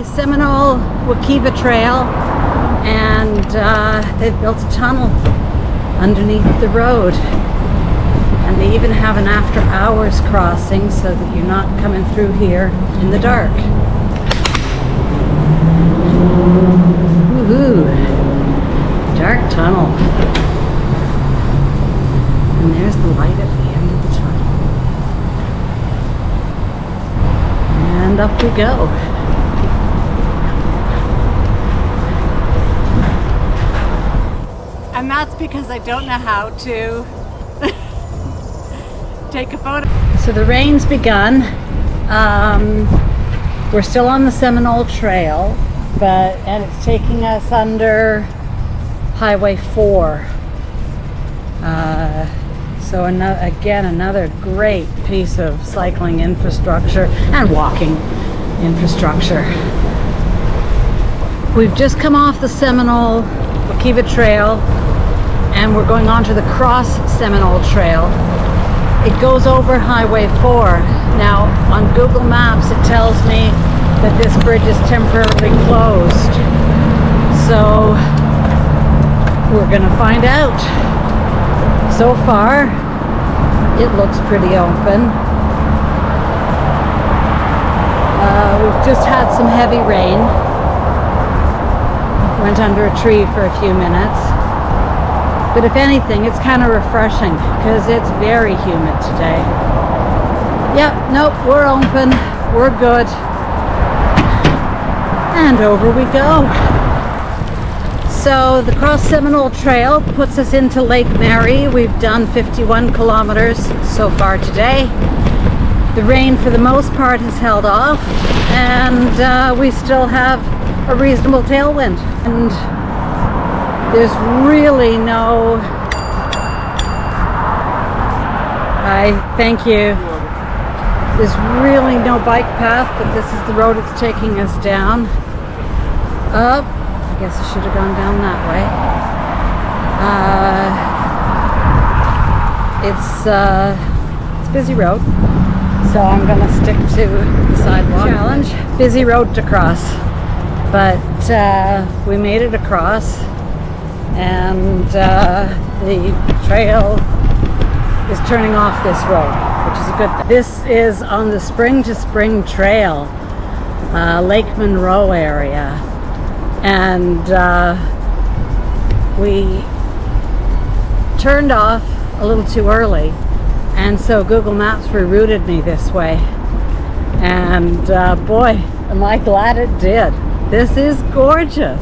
the Seminole Trail, and they've built a tunnel underneath the road, and they even have an after hours crossing so that you're not coming through here in the dark. Woohoo! Dark tunnel. And there's the light at the end of the tunnel. And up we go. And that's because I don't know how to take a photo. So the rain's begun. We're still on the Seminole Trail, and it's taking us under Highway 4. So another great piece of cycling infrastructure and walking infrastructure. We've just come off the Seminole Trail, and we're going on to the Cross Seminole Trail. It goes over Highway 4. Now on Google Maps it tells me that this bridge is temporarily closed. So we're gonna find out. So far it looks pretty open. We've just had some heavy rain. Went under a tree for a few minutes. But if anything, it's kind of refreshing because it's very humid today. Yep, nope, we're open. We're good. And over we go. So the Cross Seminole Trail puts us into Lake Mary. We've done 51 kilometers so far today. The rain for the most part has held off, and we still have a reasonable tailwind. And there's really no... Thank you. There's really no bike path, but this is the road it's taking us down. Up. I guess I should have gone down that way. It's a busy road, so I'm gonna stick to the sidewalk. Challenge, busy road to cross, but we made it across, and the trail is turning off this road, which is a good thing. This is on the Spring to Spring Trail, Lake Monroe area, and we turned off a little too early, and so Google Maps rerouted me this way, and boy, am I glad it did. This is gorgeous.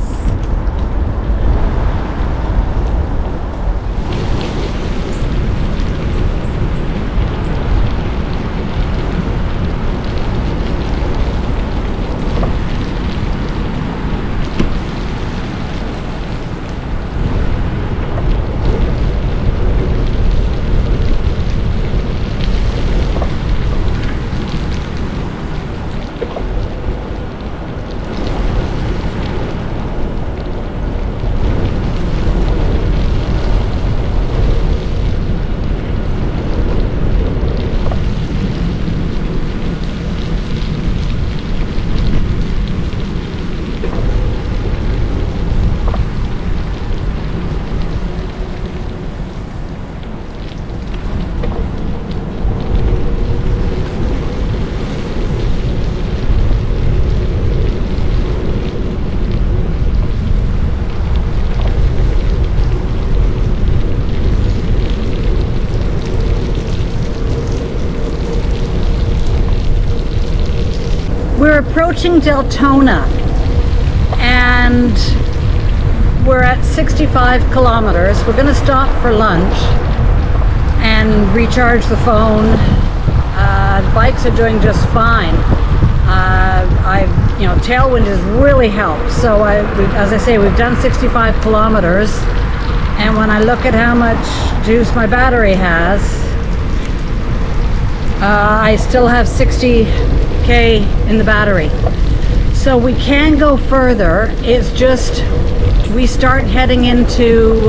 We're approaching Deltona, and we're at 65 kilometers. We're going to stop for lunch and recharge the phone. The bikes are doing just fine. Tailwind has really helped. So as I say, we've done 65 kilometers, and when I look at how much juice my battery has, I still have 60k in the battery, so we can go further. It's just we start heading into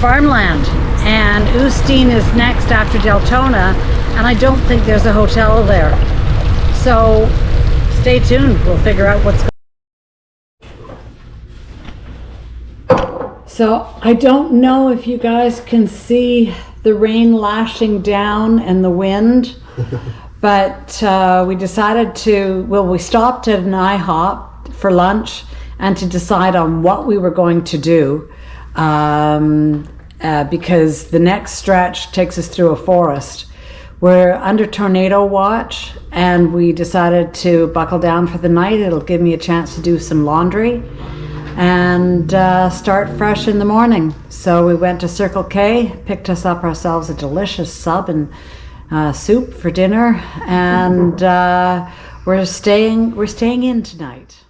farmland, and Usteen is next after Deltona, and I don't think there's a hotel there. So stay tuned. We'll figure out what's going on. So I don't know if you guys can see the rain lashing down and the wind, but we decided we stopped at an IHOP for lunch and to decide on what we were going to do, because the next stretch takes us through a forest. We're under tornado watch, and we decided to buckle down for the night. It'll give me a chance to do some laundry and start fresh in the morning. So we went to Circle K, picked us up ourselves a delicious sub and soup for dinner, and we're staying in tonight.